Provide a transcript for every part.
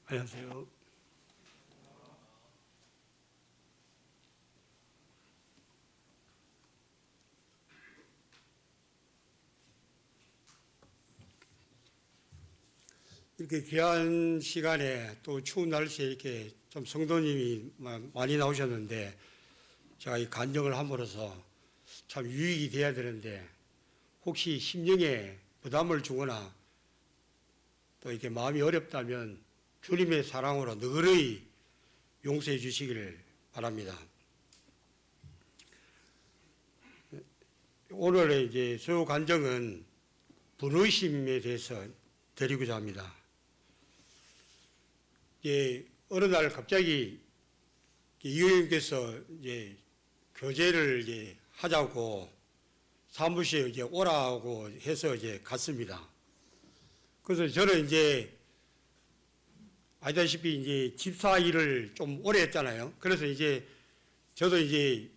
안녕하세요. 이렇게 귀한 시간에 또 추운 날씨에 이렇게 좀 성도님이 많이 나오셨는데 제가 이 간증을 함으로써 참 유익이 돼야 되는데 혹시 심령에 부담을 주거나 또 이렇게 마음이 어렵다면 주님의 사랑으로 너그러이 용서해 주시기를 바랍니다. 오늘의 이제 소요 간증은 분의심에 대해서 드리고자 합니다. 어느 날 갑자기 이의원께서 이제 교제를 이제 하자고 사무실에 이제 오라고 해서 이제 갔습니다. 그래서 저는 이제 아시다시피 이제 집사 일을 좀 오래 했잖아요. 그래서 이제 저도 이제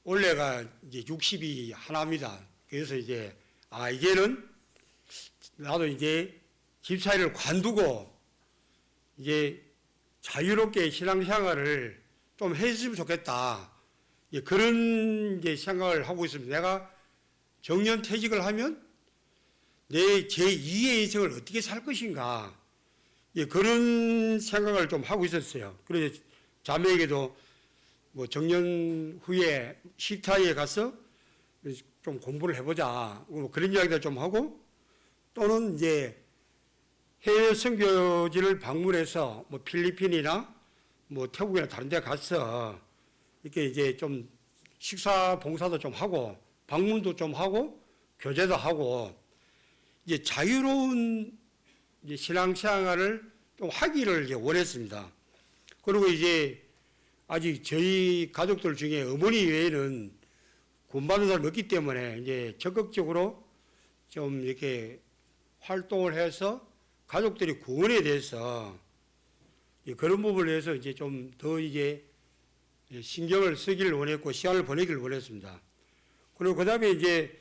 올해가 이제 60이 하나입니다. 그래서 이제 이제는 나도 이제 집사 일을 관두고 이제 자유롭게 신앙생활을 좀 했으면 좋겠다. 그런 이제 생각을 하고 있습니다. 내가 정년퇴직을 하면 내 제2의 인생을 어떻게 살 것인가. 그런 생각을 좀 하고 있었어요. 그래서 자매에게도 뭐 정년 후에 식타에 가서 좀 공부를 해보자. 뭐 그런 이야기도 좀 하고 또는 이제 해외 선교지를 방문해서 뭐 필리핀이나 뭐 태국이나 다른 데 가서 이렇게 이제 좀 식사 봉사도 좀 하고 방문도 좀 하고 교제도 하고 이제 자유로운 이제 신앙생활을 좀 하기를 이제 원했습니다. 그리고 이제 아직 저희 가족들 중에 어머니 외에는 구원받은 사람이 없기 때문에 이제 적극적으로 좀 이렇게 활동을 해서 가족들이 구원에 대해서 그런 부분을 위해서 이제 좀 더 이제 신경을 쓰기를 원했고 시간을 보내기를 원했습니다. 그리고 그 다음에 이제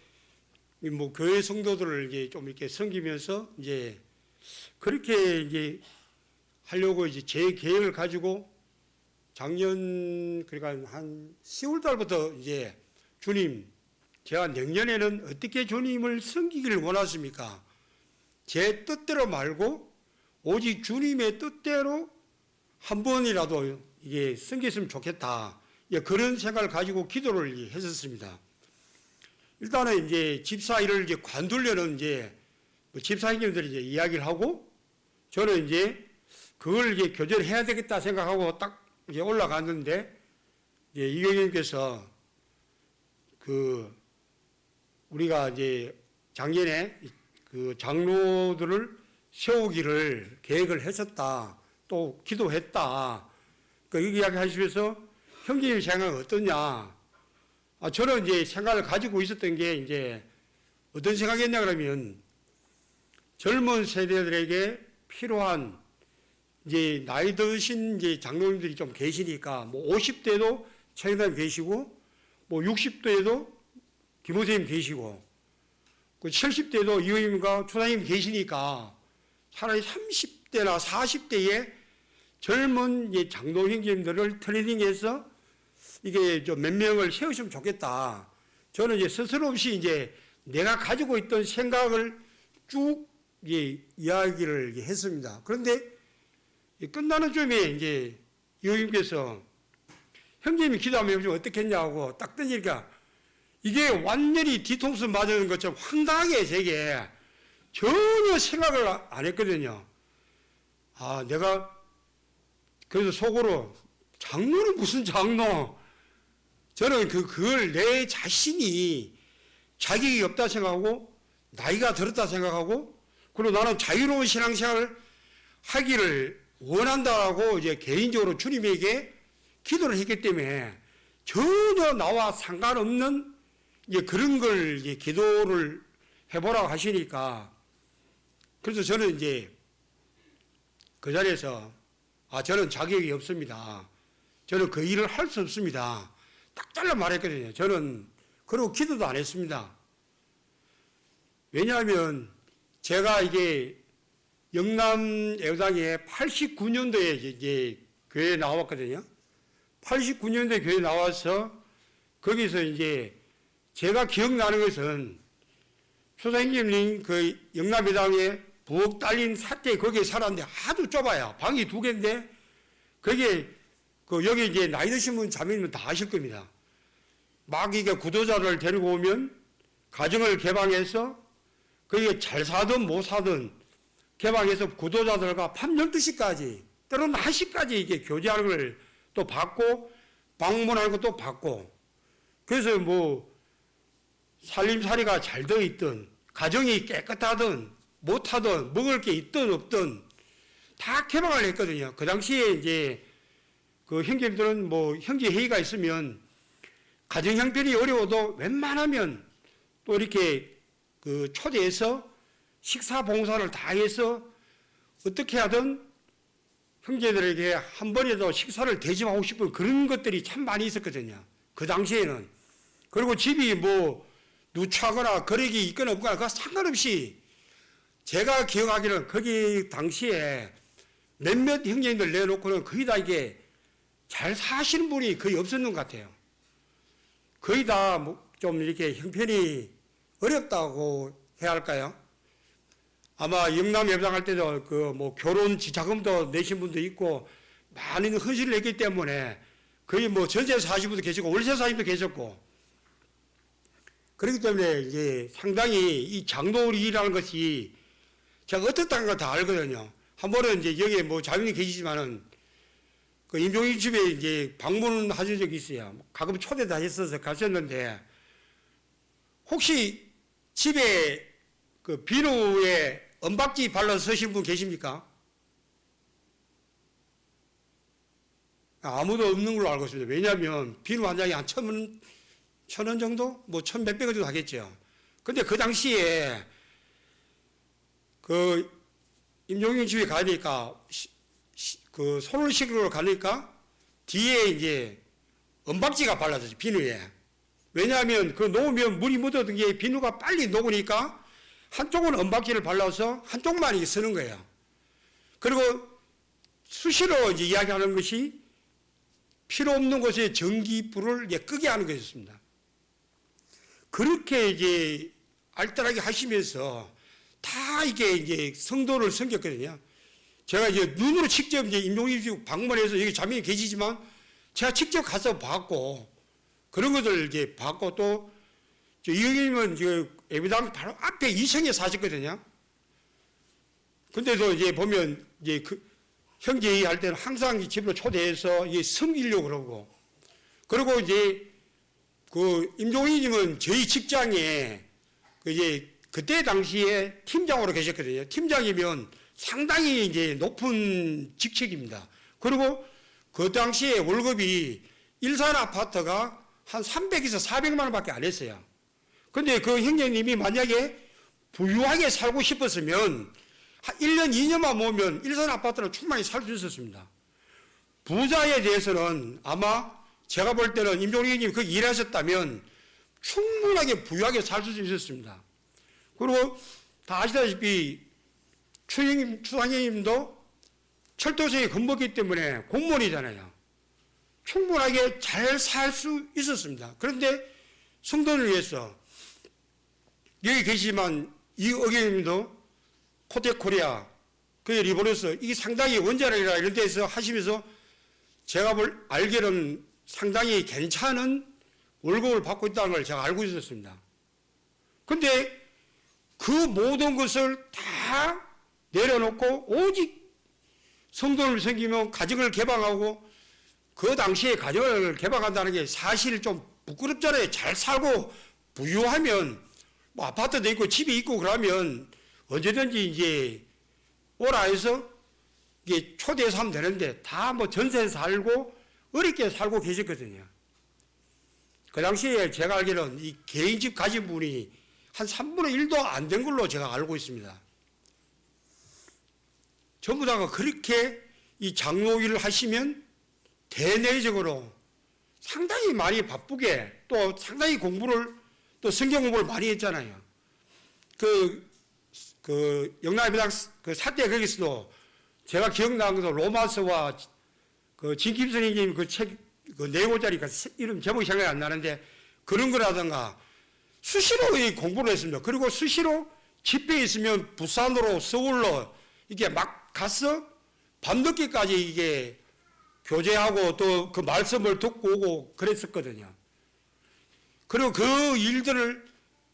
뭐 교회 성도들을 이제 좀 이렇게 섬기면서 이제 그렇게 이제 하려고 이제 제 계획을 가지고 작년 그러니까 한 10월 달부터 이제 주님, 제가 내년에는 어떻게 주님을 섬기기를 원하십니까? 제 뜻대로 말고 오직 주님의 뜻대로 한 번이라도 이게 섬겼으면 좋겠다. 그런 생각을 가지고 기도를 했었습니다. 일단은 이제 집사 일을 이제 관두려는 이제 집사님들이 이제 이야기를 하고 저는 이제 그걸 이제 교제를 해야 되겠다 생각하고 딱 이제 올라갔는데 이제 이경님께서 우리가 이제 작년에 그 장로들을 세우기를 계획을 했었다. 또 기도했다. 그 이야기 하시면서 형제님 생각은 어떠냐? 저는 이제 생각을 가지고 있었던 게 이제 어떤 생각이었냐 그러면 젊은 세대들에게 필요한 이제 나이 드신 이제 장로님들이 좀 계시니까 뭐 50대도 최근에 계시고 뭐 60대에도 김호세님 계시고 그 70대도 이의님과 추사님 계시니까 차라리 30대나 40대에 젊은 이제 장로 형제님들을 트레이닝해서 이게 좀 몇 명을 세우시면 좋겠다. 저는 이제 스스럼 없이 이제 내가 가지고 있던 생각을 쭉 이야기를 했습니다. 그런데 끝나는 쯤에 이제 이의님께서 형제님이 기도하면 좀 어떻겠냐고 딱 던지니까 이게 완전히 뒤통수 맞는 것처럼 황당하게 제게 전혀 생각을 안 했거든요. 내가 그래서 속으로 장로는 무슨 장로? 저는 그걸 내 자신이 자격이 없다 생각하고 나이가 들었다 생각하고 그리고 나는 자유로운 신앙생활을 하기를 원한다고 이제 개인적으로 주님에게 기도를 했기 때문에 전혀 나와 상관없는 이제 그런 걸 이제 기도를 해보라고 하시니까 그래서 저는 이제 그 자리에서 저는 자격이 없습니다. 저는 그 일을 할 수 없습니다. 딱 잘라 말했거든요. 저는 그리고 기도도 안 했습니다. 왜냐하면 제가 이게 영남 애당에 89년도에 이제 교회에 나왔거든요. 89년도에 교회에 나와서 거기서 이제 제가 기억나는 것은 초사님님 그 영남회당에 부엌 딸린 사태 거기에 살았는데 아주 좁아요. 방이 2개인데 거기에 여기 이제 나이 드신 분 자매님은 다 아실 겁니다. 막 이게 구도자를 데리고 오면 가정을 개방해서 거기에 잘 사든 못 사든 개방해서 구도자들과 밤 12시까지 때로는 1시까지 이게 교제하는 걸 또 받고 방문하는 것도 받고 그래서 뭐 살림살이가 잘 되어 있든 가정이 깨끗하든 못하든 먹을 게 있든 없든 다 개방을 했거든요. 그 당시에 이제 그 형제들은 뭐 형제 회의가 있으면 가정 형편이 어려워도 웬만하면 또 이렇게 그 초대해서 식사 봉사를 다 해서 어떻게 하든 형제들에게 한 번이라도 식사를 대접하고 싶은 그런 것들이 참 많이 있었거든요. 그 당시에는. 그리고 집이 뭐 누차거나 거력이 있거나 없거나 그 상관없이 제가 기억하기는 거기 당시에 몇몇 형제님들 내놓고는 거의 다 이게 잘 사시는 분이 거의 없었는 것 같아요. 거의 다 좀 이렇게 형편이 어렵다고 해야 할까요? 아마 영남 예배당할 때도 그 뭐 결혼 지자금도 내신 분도 있고 많은 헌신을 했기 때문에 거의 뭐 전세 사신 분도 계시고 월세 사신 분도 계셨고 그렇기 때문에 이제 상당히 이 장로일이라는 것이 제가 어떻다는 걸 다 알거든요. 한 번은 이제 여기에 뭐 자매님 계시지만은 그 임종인 집에 이제 방문하신 적이 있어요. 가끔 초대도 하셨어서 가셨는데 혹시 집에 그 비누에 은박지 발라서 쓰신 분 계십니까? 아무도 없는 걸로 알고 있습니다. 왜냐하면 비누 한 장이 한 1,000원 정도? 뭐 1,100원 정도 하겠죠. 근데 그 당시에 그 임종윤 집에 가니까 그 손을 씻으러 가니까 뒤에 이제 은박지가 발라졌죠. 비누에. 왜냐하면 그 놓으면 물이 묻어든 게 비누가 빨리 녹으니까 한쪽은 은박지를 발라서 한쪽만 쓰는 거예요. 그리고 수시로 이제 이야기하는 것이 필요 없는 곳에 전기불을 이제 끄게 하는 것이었습니다. 그렇게 이제 알뜰하게 하시면서 다 이게 이제 성도를 섬겼거든요. 제가 이제 눈으로 직접 이제 임종희 집 방문해서 여기 자매님 계시지만 제가 직접 가서 봤고 그런 것을 이제 봤고 또 이형님은 예배당 바로 앞에 2층에 사셨거든요. 근데도 이제 보면 이제 그 형제회의 할 때는 항상 집으로 초대해서 이제 섬기려고 그러고 그리고 이제 그 임종희님은 저희 직장에 그 이제 그때 당시에 팀장으로 계셨거든요. 팀장이면 상당히 이제 높은 직책입니다. 그리고 그 당시에 월급이 일산 아파트가 한 300에서 400만 원밖에 안 했어요. 근데 그 형제님이 만약에 부유하게 살고 싶었으면 한 1년, 2년만 모으면 일산 아파트는 충분히 살 수 있었습니다. 부자에 대해서는 아마 제가 볼 때는 임종희 형님이 거기 일하셨다면 충분하게 부유하게 살 수 있었습니다. 그리고 다 아시다시피 추상형님도 철도성에 건물이기 때문에 공무원이잖아요. 충분하게 잘 살 수 있었습니다. 그런데 성도를 위해서 여기 계시지만 이 의견님도 코테코리아 그 리보너스 이게 상당히 원자력이라 이런 데서 하시면서 제가 알기로는 상당히 괜찮은 월급을 받고 있다는 걸 제가 알고 있었습니다. 그런데 그 모든 것을 다 내려놓고 오직 성도를 섬기며 가정을 개방하고 그 당시에 가정을 개방한다는 게 사실 좀 부끄럽잖아요. 잘 살고 부유하면 뭐 아파트도 있고 집이 있고 그러면 언제든지 이제 오라 해서 이게 초대해서 하면 되는데 다 뭐 전세 살고 어렵게 살고 계셨거든요. 그 당시에 제가 알기로는 이 개인집 가진 분이 한 3분의 1도 안 된 걸로 제가 알고 있습니다. 전부 다가 그렇게 이 장로 일을 하시면 대내적으로 상당히 많이 바쁘게 또 상당히 공부를 또 성경 공부를 많이 했잖아요. 그 그 영남회당 그 사태 거기서도 제가 기억나는 것도 로마서와 그 진김 선생님 그 책 그 4권짜리 이름 제목이 생각이 안 나는데 그런 거라든가 수시로 이 공부를 했습니다. 그리고 수시로 집회에 있으면 부산으로 서울로 이게 막 가서 밤늦게까지 이게 교제하고 또 그 말씀을 듣고 오고 그랬었거든요. 그리고 그 일들을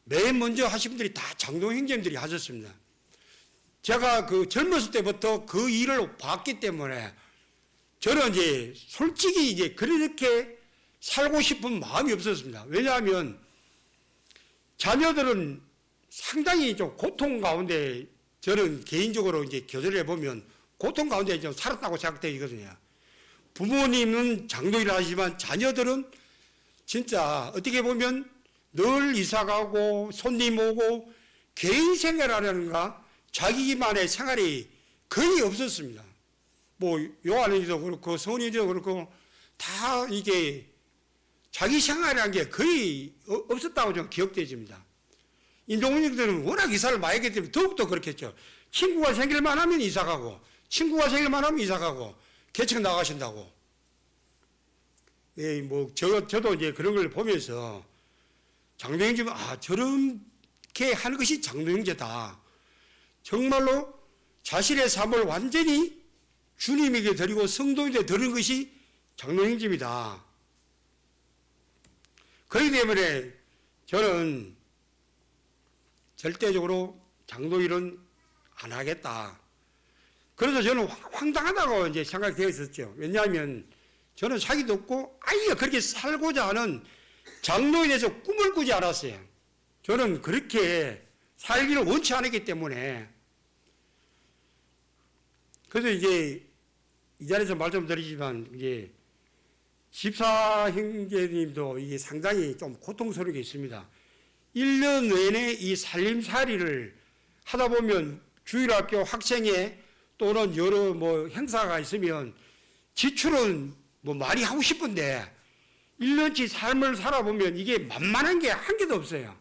맨 먼저 하신 분들이 다 장로 형제님들이 하셨습니다. 제가 그 젊었을 때부터 그 일을 봤기 때문에 저는 이제 솔직히 이제 그렇게 살고 싶은 마음이 없었습니다. 왜냐하면 자녀들은 상당히 좀 고통 가운데 저는 개인적으로 이제 교제를 해보면 고통 가운데 좀 살았다고 생각되거든요. 부모님은 장로일을 하시지만 자녀들은 진짜 어떻게 보면 늘 이사가고 손님 오고 개인 생활하려는가 자기만의 생활이 거의 없었습니다. 뭐 요한이도 그렇고 성인이도 그렇고 다 이게 자기 생활이라는 게 거의 없었다고 좀 기억되집니다. 인도군인들은 워낙 이사를 많이 했기 때문에 더욱더 그렇겠죠. 친구가 생길만 하면 이사가고 친구가 생길만 하면 이사가고 개척 나가신다고. 예, 뭐 저도 이제 그런 걸 보면서 장로형제는 저렇게 하는 것이 장로형제다. 정말로 자신의 삶을 완전히 주님에게 드리고 성도에게 드리는 것이 장로형제입니다. 그렇기 때문에 저는 절대적으로 장로일은 안 하겠다. 그래서 저는 황당하다고 이제 생각되어 있었죠. 왜냐하면 저는 사기도 없고 아예 그렇게 살고자 하는 장로에 대해서 꿈을 꾸지 않았어요. 저는 그렇게 살기를 원치 않았기 때문에. 그래서 이제 이 자리에서 말씀드리지만 이제 집사 형제님도 이게 상당히 좀 고통스러운 게 있습니다. 1년 내내 이 살림살이를 하다 보면 주일학교 학생회 또는 여러 뭐 행사가 있으면 지출은 뭐 많이 하고 싶은데 1년치 삶을 살아보면 이게 만만한 게 한 개도 없어요.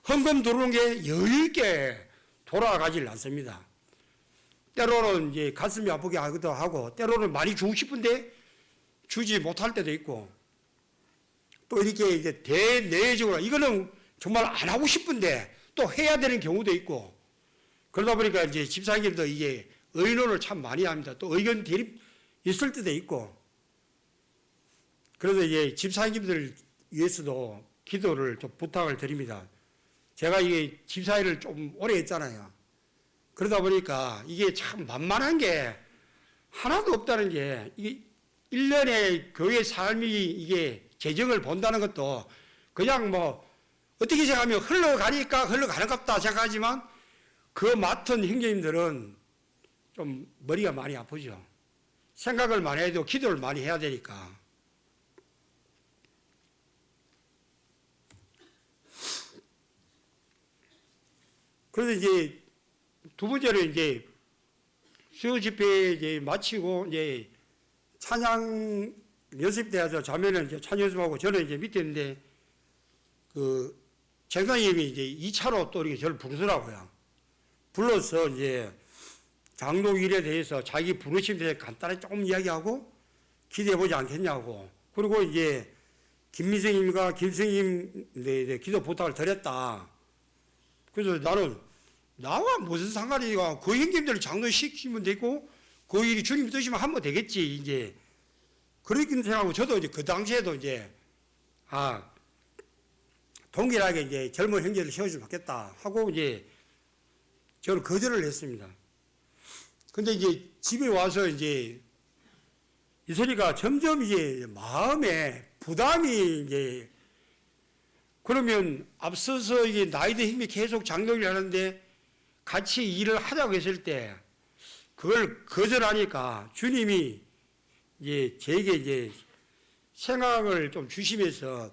헌금 들어오는 게 여유있게 돌아가질 않습니다. 때로는 이제 가슴이 아프게 하기도 하고 때로는 많이 주고 싶은데 주지 못할 때도 있고 또 이렇게 이제 대내적으로 이거는 정말 안 하고 싶은데 또 해야 되는 경우도 있고 그러다 보니까 이제 집사님들도 이게 의논을 참 많이 합니다. 또 의견 대립 있을 때도 있고 그래서 이제 집사님들 위해서도 기도를 좀 부탁을 드립니다. 제가 이게 집사일을 좀 오래 했잖아요. 그러다 보니까 이게 참 만만한 게 하나도 없다는 게 이게 1년의 교회 삶이 이게 재정을 본다는 것도 그냥 뭐 어떻게 생각하면 흘러가니까 흘러가는 것 같다 생각하지만 그 맡은 형제님들은 좀 머리가 많이 아프죠. 생각을 많이 해도 기도를 많이 해야 되니까. 그래서 이제 두 번째로 이제 수요 집회 이제 마치고 이제 찬양 연습대에서 자매는 이제 찬양 연습하고 저는 이제 밑에 있는데 그 장사님이 이제 2차로 또 이렇게 저를 부르더라고요. 불러서 이제 장로 일에 대해서 자기 부르심에 대해 간단히 조금 이야기하고 기대해 보지 않겠냐고. 그리고 이제 김미생님과 김성님에 기도 부탁을 드렸다. 그래서 나는 나와 무슨 상관이가 그 형님들 장로 시키면 되고 그 일이 주님 뜻이면 하면 되겠지 이제 그렇게 생각하고 저도 이제 그 당시에도 이제 동일하게 이제 젊은 형제를 세워주면 좋겠다 하고 이제 저는 거절을 했습니다. 근데 이제 집에 와서 이제 이소리가 점점 이제 마음에 부담이 이제 그러면 앞서서 이게 나이도 힘이 계속 장로를 하는데 같이 일을 하자고 했을 때 그걸 거절하니까 주님이 이제 제게 이제 생각을 좀 주시면서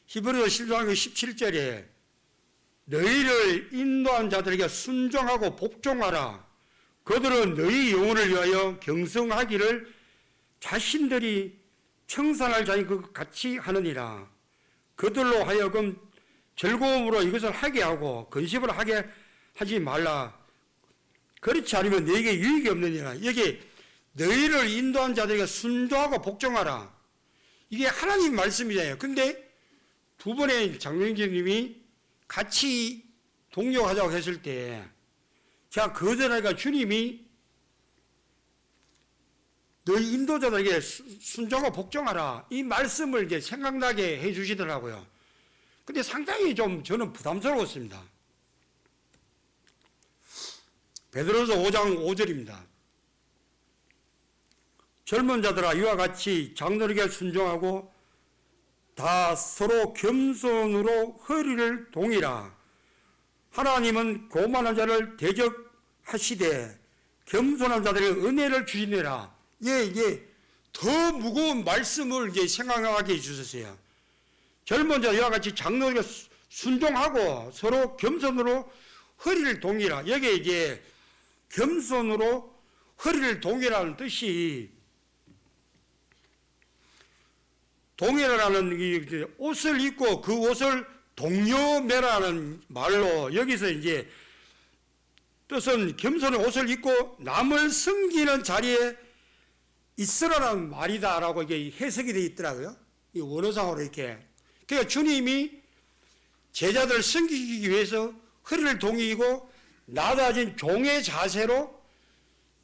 히브리서 11장 17절에 너희를 인도한 자들에게 순종하고 복종하라. 그들은 너희 영혼을 위하여 경성하기를 자신들이 청산할 자인 것 같이 하느니라. 그들로 하여금 즐거움으로 이것을 하게 하고 근심을 하게 하지 말라. 그렇지 않으면 너에게 유익이 없느니라. 여기 너희를 인도한 자들에게 순종하고 복종하라. 이게 하나님 말씀이잖아요. 근데 두 번의 장로님이 같이 동력하자고 했을 때 제가 거절하니까 주님이 너희 인도자들에게 순종하고 복종하라. 이 말씀을 이제 생각나게 해 주시더라고요. 근데 상당히 좀 저는 부담스러웠습니다. 베드로서 5장 5절입니다. 젊은 자들아 이와 같이 장로에게 순종하고 다 서로 겸손으로 허리를 동이라. 하나님은 교만한 자를 대적하시되 겸손한 자들에게 은혜를 주시느라. 예, 더 무거운 말씀을 이제 생각하게 해주셨어요. 젊은 자 이와 같이 장로에게 순종하고 서로 겸손으로 허리를 동이라. 여기에 이제 겸손으로 허리를 동이라는 뜻이 동이라는 이 옷을 입고 그 옷을 동여매라는 말로 여기서 이제 뜻은 겸손의 옷을 입고 남을 섬기는 자리에 있으라는 말이다라고 이게 해석이 되어 있더라고요. 이 원어상으로 이렇게. 그러니까 주님이 제자들을 섬기기 위해서 허리를 동이고 낮아진 종의 자세로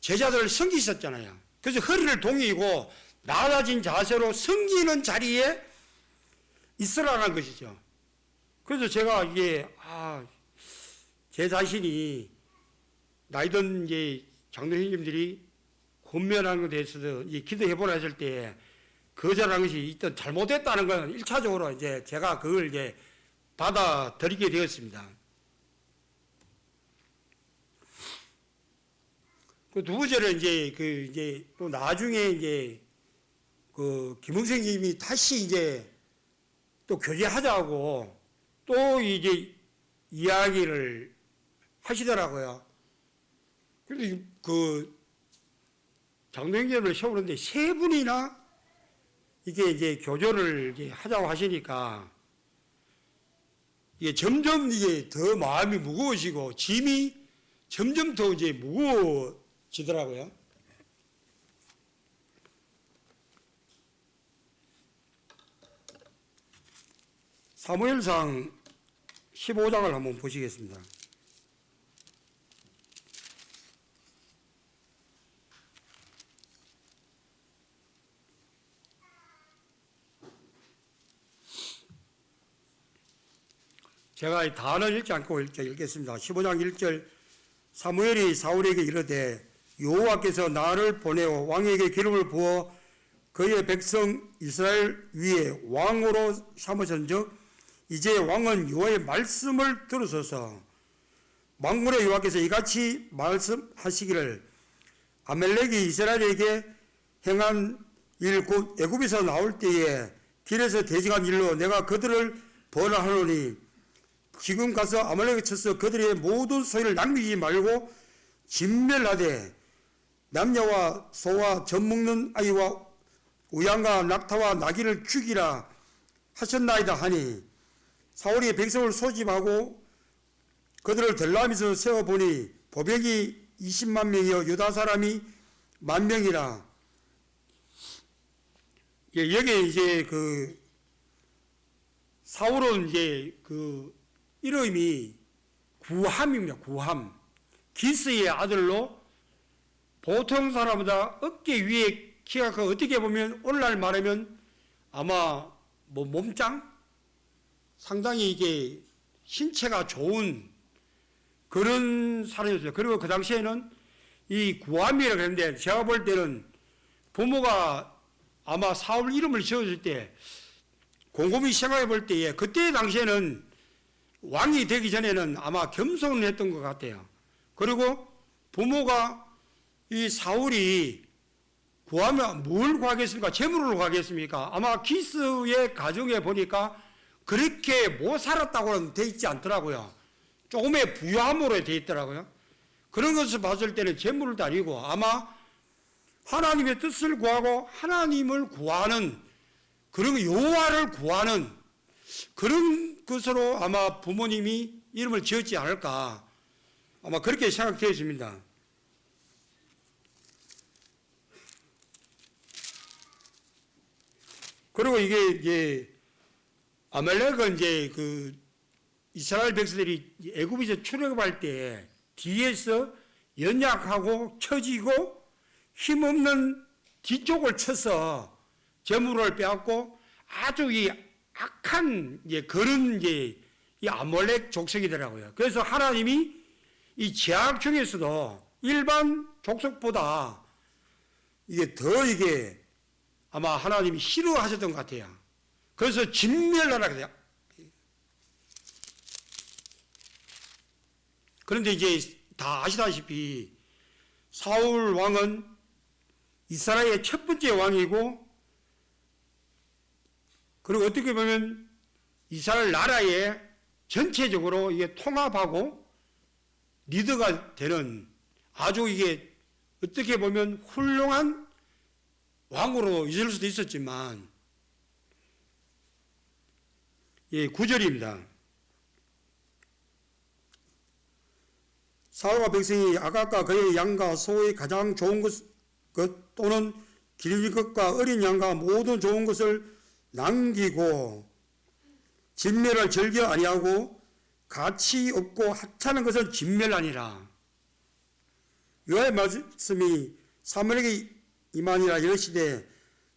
제자들을 섬기셨잖아요. 그래서 허리를 동이고 낮아진 자세로 섬기는 자리에 있으라는 것이죠. 그래서 제가 이게 제 자신이 나이든 이제 장로님들이 권면하는 것에 대해서도 이제 기도해보라 했을 때 거절한 것이 일단 잘못됐다는 건 1차적으로 이제 제가 그걸 이제 받아들이게 되었습니다. 그 두 번째로 이제 또 나중에 이제 그 김흥생님이 다시 이제 또 교제하자고 또 이제 이야기를 하시더라고요. 그래서 그 장로형제를 세우는데 세 분이나 이게 이제 교조를 이제 하자고 하시니까 이게 점점 이게 더 마음이 무거워지고 짐이 점점 더 이제 무거워지더라고요. 사무엘상 15장을 한번 보시겠습니다. 제가 단어를 읽지 않고 읽겠습니다. 15장 1절 사무엘이 사울에게 이르되 여호와께서 나를 보내어 왕에게 기름을 부어 그의 백성 이스라엘 위에 왕으로 삼으신즉 이제 왕은 여호와의 말씀을 들으소서. 만군의 여호와께서 이같이 말씀하시기를 아멜렉이 이스라엘에게 행한 일 곧 애굽에서 나올 때에 길에서 대적한 일로 내가 그들을 벌하노니 지금 가서 아말렉에 쳐서 그들의 모든 소유를 남기지 말고 진멸하되 남녀와 소와 젖 먹는 아이와 우양과 낙타와 나귀를 죽이라 하셨나이다 하니 사울이 백성을 소집하고 그들을 델람에서 세워보니 보병이 20만 명이요 유다 사람이 10,000명이라. 여기에 이제 그 사울은 이제 그 이름이 구함입니다. 구함. 기스의 아들로 보통 사람보다 어깨 위에 키가 그 어떻게 보면 오늘날 말하면 아마 뭐 몸짱 상당히 이게 신체가 좋은 그런 사람이었어요. 그리고 그 당시에는 이 구함이라고 했는데 제가 볼 때는 부모가 아마 사울 이름을 지어줄 때 곰곰이 생각해 볼 때에 그때 당시에는 왕이 되기 전에는 아마 겸손했던 것 같아요. 그리고 부모가 이 사울이 구하면 뭘 구하겠습니까? 재물을 구하겠습니까? 아마 기스의 가정에 보니까 그렇게 못 살았다고는 돼 있지 않더라고요. 조금의 부유함으로 돼 있더라고요. 그런 것을 봤을 때는 재물도 아니고 아마 하나님의 뜻을 구하고 하나님을 구하는 그런 여호와를 구하는 그런 것으로 아마 부모님이 이름을 지었지 않을까, 아마 그렇게 생각되어집니다. 그리고 이게 아말렉은 이제 그 이스라엘 백성들이 애굽에서 출애굽할 때 뒤에서 연약하고 처지고 힘없는 뒤쪽을 쳐서 재물을 빼앗고 아주 이 악한 그런 이 아말렉 족속이더라고요. 그래서 하나님이 이 제약 중에서도 일반 족속보다 이게 아마 하나님이 싫어하셨던 것 같아요. 그래서 진멸하라 그래요. 그런데 이제 다 아시다시피 사울 왕은 이스라엘의 첫 번째 왕이고, 그리고 어떻게 보면 이스라엘 나라의 전체적으로 이게 통합하고 리더가 되는 아주 이게 어떻게 보면 훌륭한 왕으로 있을 수도 있었지만, 9절입니다. 사울과 백성이 아각과 그의 양과 소의 가장 좋은 것 또는 기르는 것과 어린 양과 모든 좋은 것을 남기고 진멸을 즐겨 아니하고 가치 없고 하찮은 것을 진멸하니라. 여호와의 말씀이 사무엘에게 임하니라. 이르시되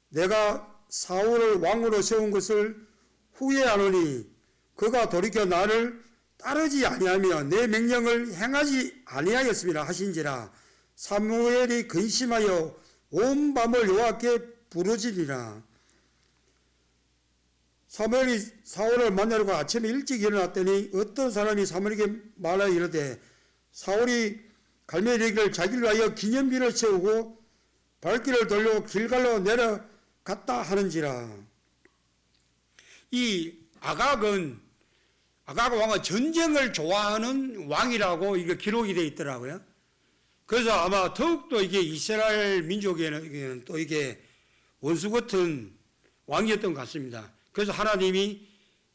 내가 사울을 왕으로 세운 것을 후회하노니 그가 돌이켜 나를 따르지 아니하며 내 명령을 행하지 아니하였음이라 하신지라. 사무엘이 근심하여 온 밤을 여호와께 부르짖으니라. 사무엘이 사울을 만나려고 아침에 일찍 일어났더니 어떤 사람이 사무엘에게 말하여 이르되 사울이 갈멜리길 자기를 위하여 기념비를 세우고 발길을 돌려 길갈로 내려갔다 하는지라. 이 아각 왕은 전쟁을 좋아하는 왕이라고 이게 기록이 되어 있더라고요. 그래서 아마 더욱더 이게 이스라엘 민족에는 또 이게 원수 같은 왕이었던 것 같습니다. 그래서 하나님이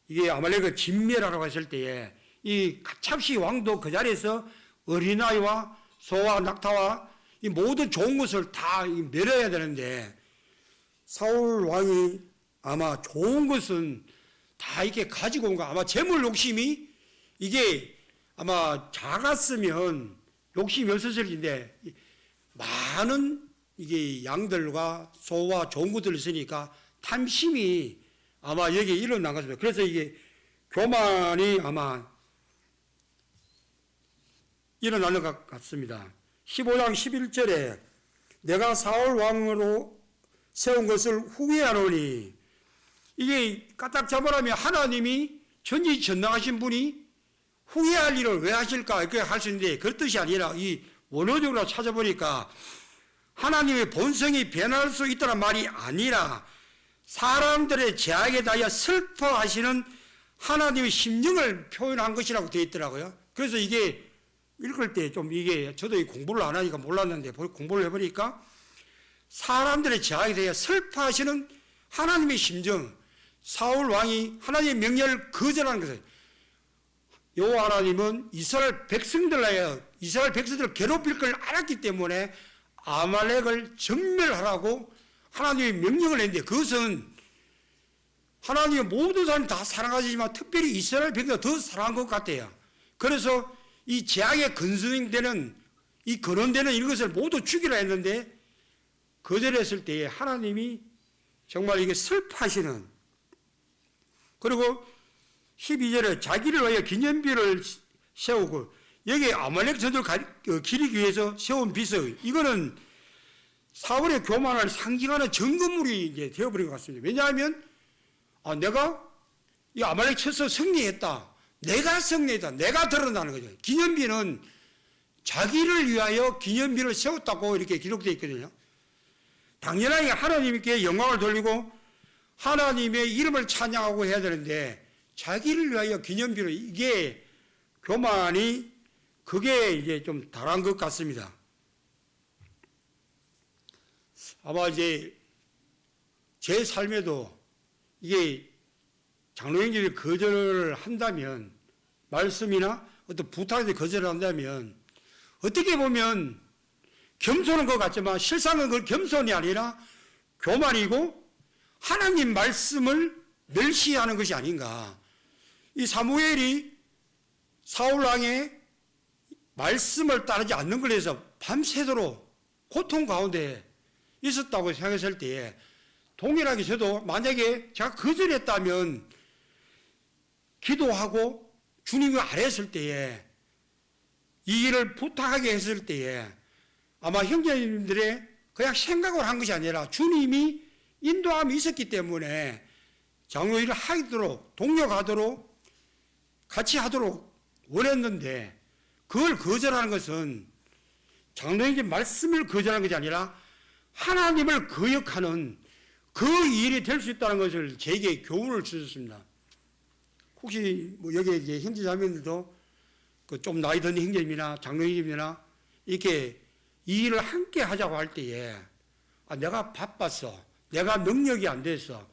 이게 아말렉을 진멸하라고 했을 때에 이 가찹시 왕도 그 자리에서 어린아이와 소와 낙타와 이 모든 좋은 것을 다 멸해야 되는데, 사울 왕이 아마 좋은 것은 다 이렇게 가지고 온 거, 아마 재물 욕심이 이게 아마 작았으면 욕심이 없었을 텐데 많은 이게 양들과 소와 좋은 것들을 있으니까 탐심이 아마 여기에 일어난 것입니다. 그래서 이게 교만이 아마 일어나는 것 같습니다. 15장 11절에 내가 사울 왕으로 세운 것을 후회하노니, 이게 까딱 잡아라면 하나님이 전지전능하신 분이 후회할 일을 왜 하실까 이렇게 할 수 있는데, 그런 뜻이 아니라 이 원어적으로 찾아보니까 하나님의 본성이 변할 수 있다는 말이 아니라 사람들의 죄악에 대하여 슬퍼하시는 하나님의 심정을 표현한 것이라고 되어 있더라고요. 그래서 이게 읽을 때 좀 이게 저도 공부를 안 하니까 몰랐는데 공부를 해보니까 사람들의 죄악에 대하여 슬퍼하시는 하나님의 심정, 사울 왕이 하나님의 명령을 거절하는 것을, 여호와 하나님은 이스라엘 백성들을 괴롭힐 걸 알았기 때문에 아말렉을 전멸하라고 하나님의 명령을 했는데, 그것은 하나님의 모든 사람이 다 사랑하지만 특별히 이스라엘 백성을 더 사랑한 것 같아요. 그래서 이 재앙의 근성되는 이 거론되는 이것을 모두 죽이라 했는데 거절했을 때에 하나님이 정말 이게 슬퍼하시는, 그리고 12절에 자기를 위하여 기념비를 세우고, 여기 아말렉 전투를 기리기 위해서 세운 비석, 이거는 사울의 교만을 상징하는 증거물이 이제 되어버린 것 같습니다. 왜냐하면 내가 이 아말렉 쳐서 승리했다, 내가 승리했다, 내가 드러나는 거죠. 기념비는 자기를 위하여 기념비를 세웠다고 이렇게 기록되어 있거든요. 당연하게 하나님께 영광을 돌리고 하나님의 이름을 찬양하고 해야 되는데, 자기를 위하여 기념비를, 이게 교만이 그게 이제 좀 다른 것 같습니다. 아마 이제 제 삶에도 이게 장로님들이 거절을 한다면, 말씀이나 어떤 부탁에 거절을 한다면, 어떻게 보면 겸손한 것 같지만 실상은 그 겸손이 아니라 교만이고 하나님 말씀을 멸시하는 것이 아닌가. 이 사무엘이 사울왕의 말씀을 따르지 않는 걸로 해서 밤새도록 고통 가운데 있었다고 생각했을 때에, 동일하게 저도 만약에 제가 거절했다면 기도하고 주님이 아뢰었을 때에, 이 일을 부탁하게 했을 때에 아마 형제님들의 그냥 생각을 한 것이 아니라 주님이 인도함이 있었기 때문에 장로 일을 하도록, 동력하도록, 같이 하도록 원했는데, 그걸 거절하는 것은 장로에게 말씀을 거절하는 것이 아니라 하나님을 거역하는 그 일이 될 수 있다는 것을 제게 교훈을 주셨습니다. 혹시 뭐 여기 이제 형제 자매들도 그 좀 나이 든 형제님이나 장로 형제님이나 이렇게 이 일을 함께 하자고 할 때에, 내가 바빴어, 내가 능력이 안 돼서,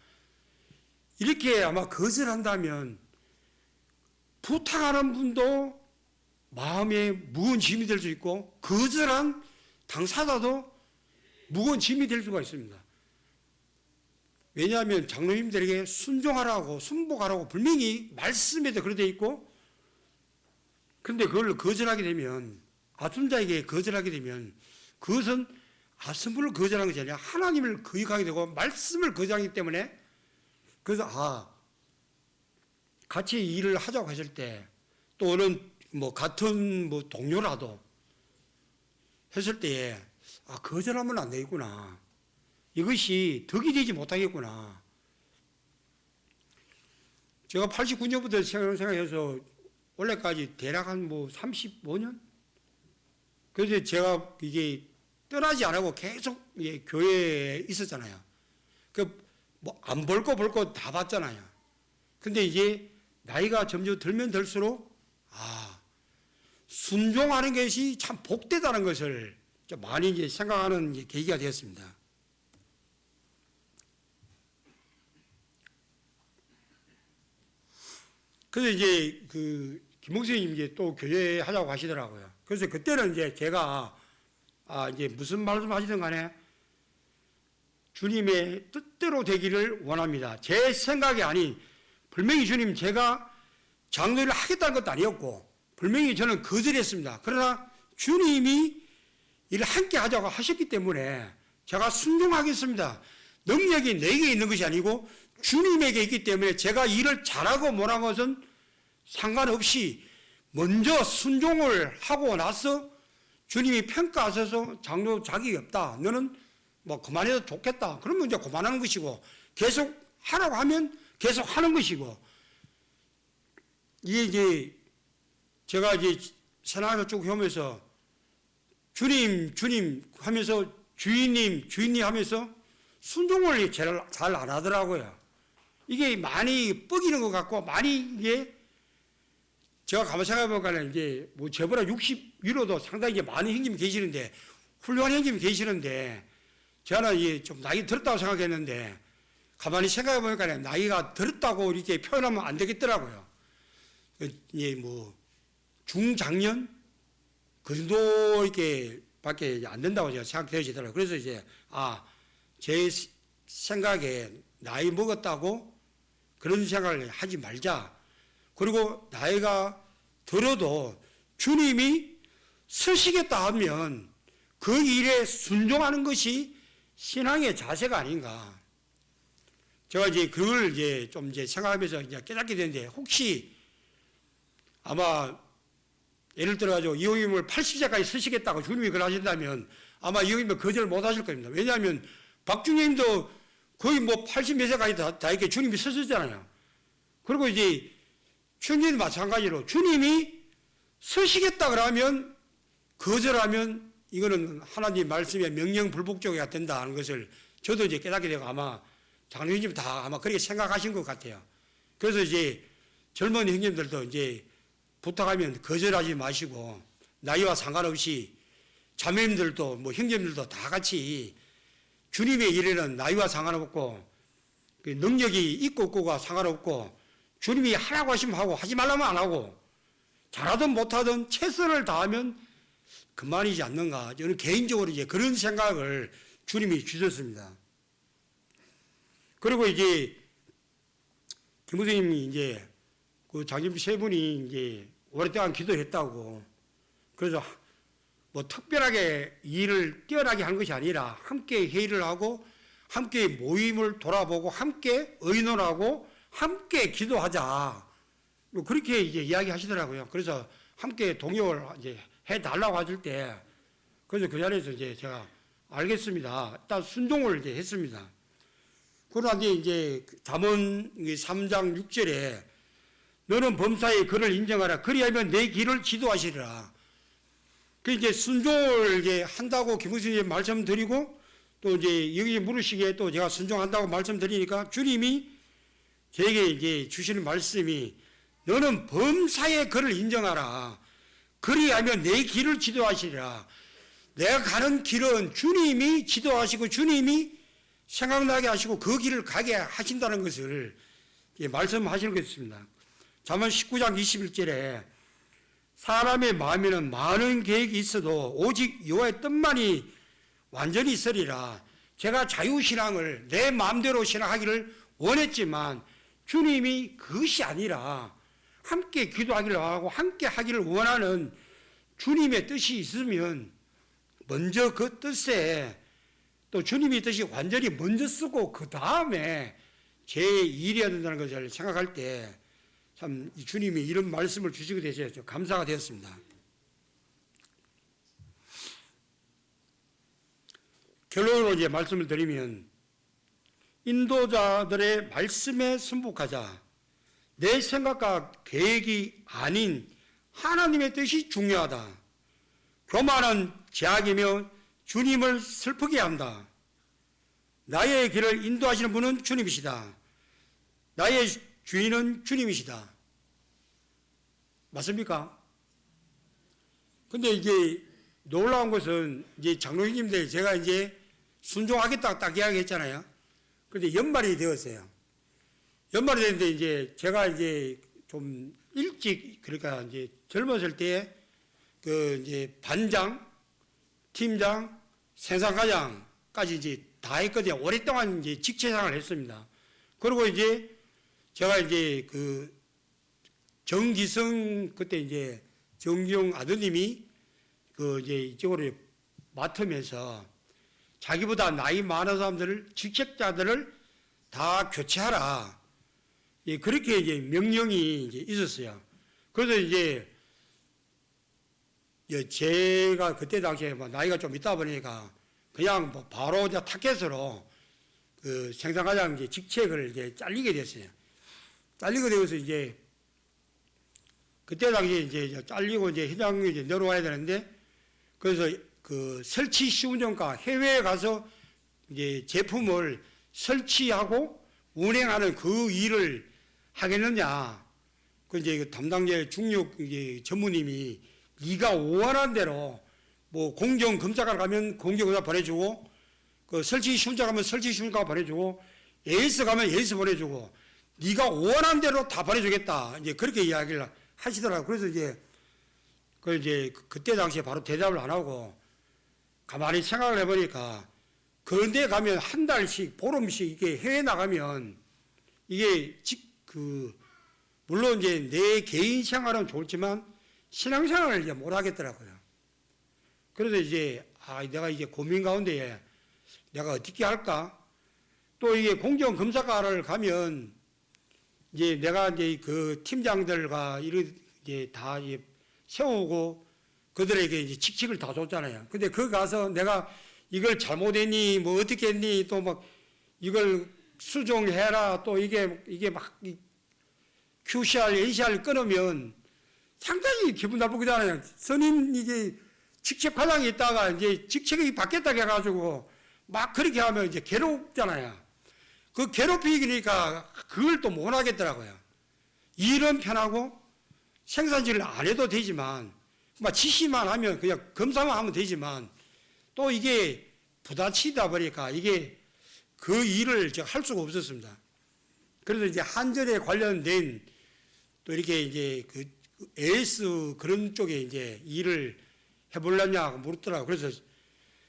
이렇게 아마 거절한다면 부탁하는 분도 마음에 무거운 짐이 될 수 있고, 거절한 당사자도 무거운 짐이 될 수가 있습니다. 왜냐하면 장로님들에게 순종하라고, 순복하라고 분명히 말씀에도 그렇게 되어 있고, 그런데 그걸 거절하게 되면, 아순자에게 거절하게 되면 그것은 아순부를 거절한 것이 아니라 하나님을 거역하게 되고 말씀을 거절하기 때문에, 그래서 같이 일을 하자고 했을 때, 또는 뭐 같은 뭐 동료라도 했을 때에 거절하면 안 되겠구나, 이것이 덕이 되지 못하겠구나. 제가 89년부터 생각해서 올해까지 대략 한 뭐 35년? 그래서 제가 이게 떠나지 않고 계속 교회에 있었잖아요. 뭐 안 볼 거 다 봤잖아요. 근데 이제 나이가 점점 들면 들수록 순종하는 것이 참 복되다는 것을 좀 많이 이제 생각하는 계기가 되었습니다. 그래서 이제 김목수님 이제 또 교회 하자고 하시더라고요. 그래서 그때는 이제 제가 이제 무슨 말씀 하시든 간에 주님의 뜻대로 되기를 원합니다. 제 생각이 아닌, 분명히 주님 제가 장로를 하겠다는 것도 아니었고, 분명히 저는 거절했습니다. 그러나 주님이 일을 함께 하자고 하셨기 때문에 제가 순종하겠습니다. 능력이 내게 있는 것이 아니고 주님에게 있기 때문에 제가 일을 잘하고 못한 것은 상관없이 먼저 순종을 하고 나서 주님이 평가하셔서 장로 자격이 없다, 너는 뭐 그만해도 좋겠다, 그러면 이제 그만하는 것이고, 계속 하라고 하면 계속 하는 것이고, 이게 이제 제가 이제 신앙을 쭉 해오면서 주님 하면서 주인님 하면서 순종을 잘 안 하더라고요. 이게 많이 뻐기는 것 같고, 많이 이게 제가 가만 생각해보니까 이제 뭐 저보다 60 위로도 상당히 이제 많은 형님이 계시는데, 훌륭한 형님이 계시는데, 저는 이제 좀 나이 들었다고 생각했는데, 가만히 생각해보니까 나이가 들었다고 이렇게 표현하면 안 되겠더라고요. 이제 뭐 중장년 그 정도 이렇게 밖에 안 된다고 제가 생각되어지더라고요. 그래서 이제 제 생각에 나이 먹었다고 그런 생각을 하지 말자. 그리고 나이가 들어도 주님이 서시겠다 하면 그 일에 순종하는 것이 신앙의 자세가 아닌가. 제가 이제 그걸 이제 좀 이제 생각하면서 이제 깨닫게 되는데, 혹시 아마 예를 들어가지고 이호임을 80세까지 서시겠다고 주님이 그걸 하신다면 아마 이호임을 거절 못 하실 겁니다. 왜냐하면 박중님도 거의 뭐 80몇 세까지 다 이렇게 주님이 서셨잖아요. 그리고 이제 충진도 마찬가지로 주님이 서시겠다 그러면 거절하면 이거는 하나님 말씀의 명령 불복종이 된다는 것을 저도 이제 깨닫게 되고, 아마 장로님 다 아마 그렇게 생각하신 것 같아요. 그래서 이제 젊은 형님들도 이제 부탁하면 거절하지 마시고, 나이와 상관없이 자매님들도 뭐 형제님들도 다 같이 주님의 일에는 나이와 상관없고 능력이 있고 없고가 상관없고 주님이 하라고 하시면 하고 하지 말라면 안 하고 잘하든 못하든 최선을 다하면 그만이지 않는가. 저는 개인적으로 이제 그런 생각을 주님이 주셨습니다. 그리고 이제 김부장님이 이제 그 장님 세 분이 이제 오랫동안 기도했다고, 그래서 뭐 특별하게 일을 뛰어나게 한 것이 아니라 함께 회의를 하고 함께 모임을 돌아보고 함께 의논하고 함께 기도하자, 뭐 그렇게 이제 이야기하시더라고요. 그래서 함께 동역을 이제 해달라고 하실 때, 그래서 그 자리에서 이제 제가 알겠습니다. 일단 순종을 이제 했습니다. 그러나 이제 잠언 3장 6절에 너는 범사의 그를 인정하라. 그리하면 내 길을 지도하시리라. 그 이제 순종을 이제 한다고 김무수님 말씀드리고 또 이제 여기 물으시기에 또 제가 순종한다고 말씀드리니까 주님이 저에게 이제 주시는 말씀이 너는 범사의 그를 인정하라. 그리하면 내 길을 지도하시리라. 내가 가는 길은 주님이 지도하시고 주님이 생각나게 하시고 그 길을 가게 하신다는 것을 말씀하시는 것입니다. 잠언 19장 21절에 사람의 마음에는 많은 계획이 있어도 오직 여호와의 뜻만이 완전히 있으리라. 제가 자유신앙을 내 마음대로 신앙하기를 원했지만 주님이 그것이 아니라 함께 기도하기를 하고 함께 하기를 원하는 주님의 뜻이 있으면 먼저 그 뜻에 또 주님의 뜻이 완전히 먼저 쓰고 그 다음에 제 일이어야 된다는 것을 생각할 때 참 주님이 이런 말씀을 주시게 되셔서 감사가 되었습니다. 결론으로 이제 말씀을 드리면 인도자들의 말씀에 순복하자. 내 생각과 계획이 아닌 하나님의 뜻이 중요하다. 교만은 죄악이며 주님을 슬프게 한다. 나의 길을 인도하시는 분은 주님이시다. 나의 주인은 주님이시다. 맞습니까? 근데 이게 놀라운 것은 이제 장로님들 제가 이제 순종하겠다고 딱 이야기했잖아요. 근데 연말이 되었어요. 연말이 됐는데 이제 제가 이제 좀 일찍, 그러니까 이제 젊었을 때 그 이제 반장, 팀장, 생산과장까지 이제 다 했거든요. 오랫동안 이제 직책생활을 했습니다. 그리고 이제 제가 이제 그 정기성, 그때 이제 정기용 아드님이 그 이제 이쪽으로 맡으면서 자기보다 나이 많은 사람들을, 직책자들을 다 교체하라. 예, 그렇게 이제 명령이 이제 있었어요. 그래서 이제 제가 그때 당시에 뭐 나이가 좀 있다 보니까 그냥 뭐 바로 이제 타켓으로 그 생산과장 이제 직책을 이제 잘리게 됐어요. 잘리게 되어서 이제 그때 당시에 이제 잘리고 이제 회장이 이제 내려와야 되는데, 그래서 그 설치 시운전과 해외에 가서 이제 제품을 설치하고 운행하는 그 일을 하겠느냐. 그 이제 담당자 중육 이제 전무님이 네가 원하는 대로 뭐 공정검사관 가면 공정검사 보내주고, 그 설치 시운전 가면 설치 시운전 보내주고, AS 가면 AS 보내주고, 네가 원하는 대로 다 보내주겠다. 이제 그렇게 이야기를 하시더라고요. 그래서 이제 그때 당시에 바로 대답을 안 하고 가만히 생각을 해보니까 그런데 가면 한 달씩, 보름씩 이게 해외 나가면 이게 물론 이제 내 개인 생활은 좋지만 신앙생활을 이제 못 하겠더라고요. 그래서 이제 내가 이제 고민 가운데 내가 어떻게 할까? 또 이게 공정검사과를 가면 이제 내가 이제 그 팀장들과 이제 다 세우고 그들에게 이제 직책을 다 줬잖아요. 근데 거기 가서 내가 이걸 잘못했니, 뭐 어떻게 했니, 또 막 이걸 수정해라, 또 이게 막 QCR, ACR 끊으면 상당히 기분 나쁘잖아요. 선임 이게 직책 과장이 있다가 이제 직책이 바뀌었다고 해가지고 막 그렇게 하면 이제 괴롭잖아요. 그 괴롭히니까 그걸 또 못 하겠더라고요. 일은 편하고 생산질을 안 해도 되지만, 막 지시만 하면 그냥 검사만 하면 되지만, 또 이게 부딪히다 보니까 이게 그 일을 제가 할 수가 없었습니다. 그래서 이제 한전에 관련된 또 이렇게 이제 그 AS 그런 쪽에 이제 일을 해보려냐고 물었더라고요. 그래서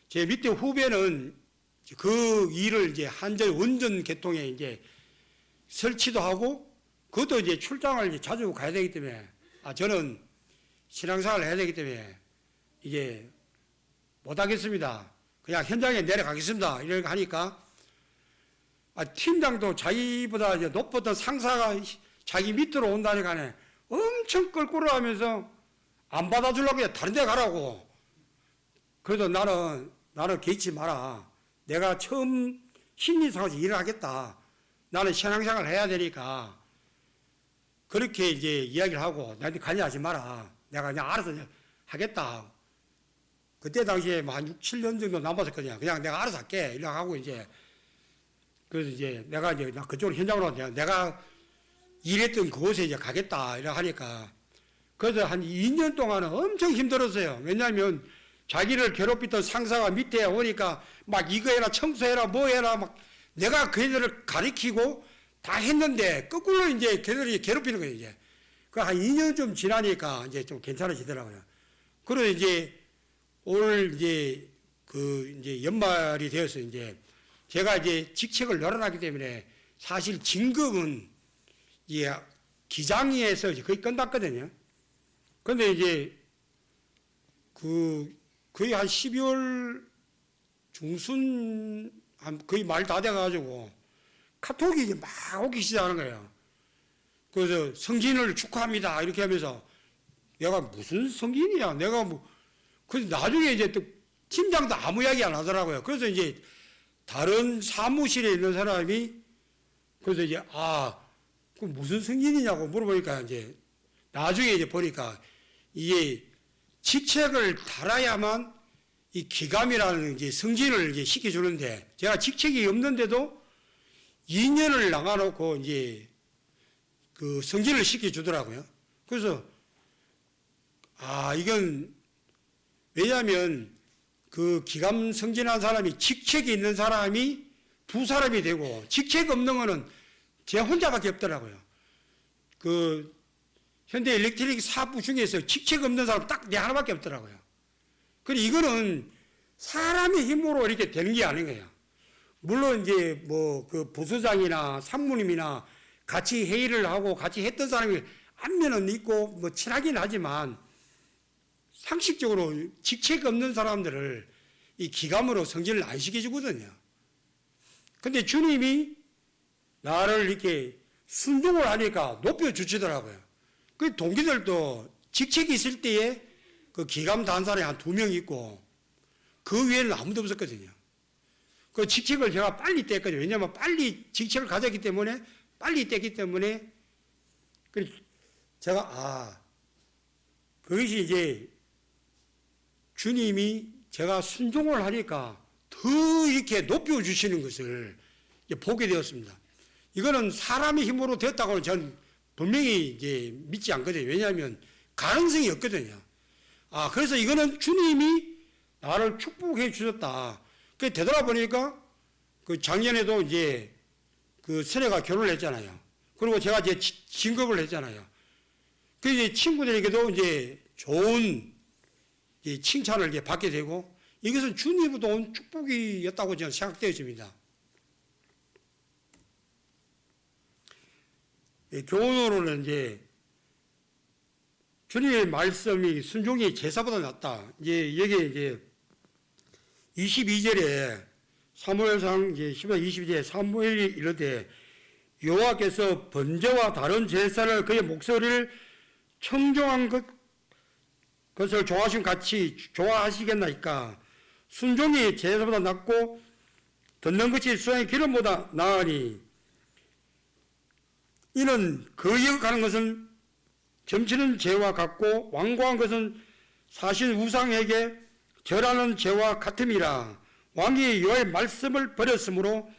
제 밑에 후배는 그 일을 이제 한전 원전 개통에 이제 설치도 하고 그것도 이제 출장을 이제 자주 가야 되기 때문에 저는 신앙생활을 해야 되기 때문에 이게 못하겠습니다. 그냥 현장에 내려가겠습니다. 이렇게 하니까 팀장도 자기보다 이제 높았던 상사가 자기 밑으로 온다니까 엄청 껄끄러워하면서 안 받아주려고 다른 데 가라고. 그래도 나는 개의치 마라. 내가 처음 신인상에서 일을 하겠다. 나는 신앙생활을 해야 되니까 그렇게 이제 이야기를 하고 나한테 관여하지 마라. 내가 그냥 알아서 하겠다. 그때 당시에 한 6, 7년 정도 남았었거든요. 그냥 내가 알아서 할게. 이렇게 하고 이제 그래서 이제 내가 이제 그쪽으로 현장으로 내가 일했던 그곳에 이제 가겠다. 이렇게 하니까 그래서 한 2년 동안은 엄청 힘들었어요. 왜냐하면 자기를 괴롭히던 상사가 밑에 오니까 막 이거 해라, 청소해라, 뭐 해라, 막 내가 그애들을 가리키고 다 했는데 거꾸로 이제 걔들이 괴롭히는 거예요, 이제. 그 한 2년 좀 지나니까 이제 좀 괜찮아지더라고요. 그래서 이제 올 이제 그 이제 연말이 되어서 이제 제가 이제 직책을 늘어나기 때문에 사실 진급은 예, 기장에서 이제 거의 끝났거든요. 근데 이제 거의 한 12월 중순 한 거의 말 다 돼가지고 카톡이 이제 막 오기 시작하는 거예요. 그래서 성진을 축하합니다 이렇게 하면서 내가 무슨 성진이야? 내가 뭐 그래서 나중에 이제 또 팀장도 아무 이야기 안 하더라고요. 그래서 이제 다른 사무실에 있는 사람이 그래서 이제 그 무슨 성진이냐고 물어보니까 이제 나중에 이제 보니까 이게 직책을 달아야만 이 기감이라는 이제 승진을 이제 시켜주는데 제가 직책이 없는데도 2년을 나가놓고 이제 그 승진을 시켜주더라고요. 그래서 이건 왜냐하면 그 기감 승진한 사람이 직책이 있는 사람이 두 사람이 되고 직책 없는 거는 제 혼자밖에 없더라고요. 그 현대 일렉트릭 사업부 중에서 직책 없는 사람 딱 내 하나밖에 없더라고요. 그리고 이거는 사람의 힘으로 이렇게 되는 게 아닌 거예요. 물론 이제 뭐 그 부서장이나 상무님이나 같이 회의를 하고 같이 했던 사람이 안면은 있고 뭐 친하긴 하지만 상식적으로 직책 없는 사람들을 이 기감으로 승진을 안 시켜주거든요. 근데 주님이 나를 이렇게 순종을 하니까 높여주시더라고요. 그 동기들도 직책이 있을 때에 그 기감 단사에 한 2명 있고 그 위에는 아무도 없었거든요. 그 직책을 제가 빨리 뗐거든요. 왜냐하면 빨리 직책을 가졌기 때문에 빨리 뗐기 때문에 제가 그것이 이제 주님이 제가 순종을 하니까 더 이렇게 높여주시는 것을 보게 되었습니다. 이거는 사람의 힘으로 되었다고는 저는 분명히 이제 믿지 않거든요. 왜냐하면 가능성이 없거든요. 그래서 이거는 주님이 나를 축복해 주셨다. 그 되돌아보니까 그 작년에도 이제 그 선혜가 결혼을 했잖아요. 그리고 제가 이제 진급을 했잖아요. 그 이제 친구들에게도 이제 좋은 칭찬을 이제 받게 되고 이것은 주님으로부터 온 축복이었다고 저는 생각되어집니다. 교훈으로는 이제 주님의 말씀이 순종이 제사보다 낫다. 이제 여기에 이제 22절에 사무엘상 이제 10장 22절에 사무엘이 이르되 여호와께서 번제와 다른 제사를 그의 목소리를 청종한 것을 좋아하신 같이 좋아하시겠나이까. 순종이 제사보다 낫고 듣는 것이 수양의 기름보다 나으니 이는 거역하는 것은 점치는 죄와 같고 완고한 것은 사실 우상에게 절하는 죄와 같음이라. 왕이 여호와의 말씀을 버렸으므로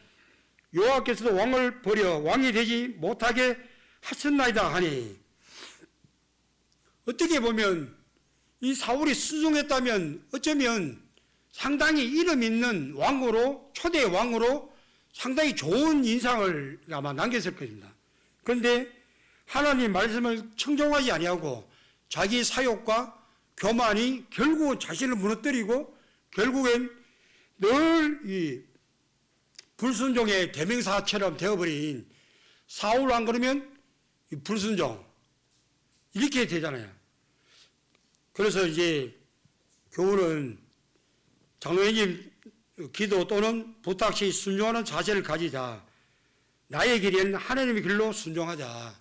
여호와께서도 왕을 버려 왕이 되지 못하게 하셨나이다 하니, 어떻게 보면 이 사울이 순종했다면 어쩌면 상당히 이름 있는 왕으로, 초대 왕으로 상당히 좋은 인상을 아마 남겼을 겁니다. 그런데 하나님 말씀을 청정하지 아니하고 자기 사욕과 교만이 결국 자신을 무너뜨리고 결국엔 늘 이 불순종의 대명사처럼 되어버린 사울 안 그러면 이 불순종 이렇게 되잖아요. 그래서 이제 교훈은 장로님 기도 또는 부탁시 순종하는 자세를 가지자. 나의 길에는 하나님의 길로 순종하자.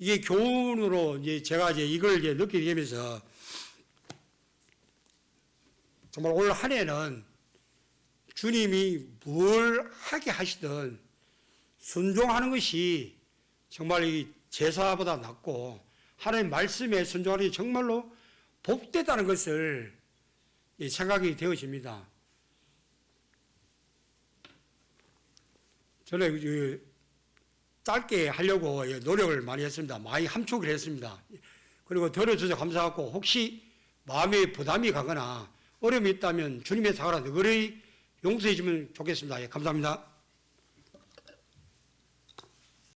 이게 교훈으로 이제 제가 이제 이걸 이제 느끼게 되면서 정말 올 한 해는 주님이 뭘 하게 하시든 순종하는 것이 정말 이 제사보다 낫고 하나님 말씀에 순종하는 게 정말로 복되다는 것을 생각이 되어집니다. 저는 짧게 하려고 노력을 많이 했습니다. 많이 함축을 했습니다. 그리고 들어주셔서 감사하고 혹시 마음에 부담이 가거나 어려움이 있다면 주님의 사과라 너그러이 용서해 주면 좋겠습니다. 감사합니다.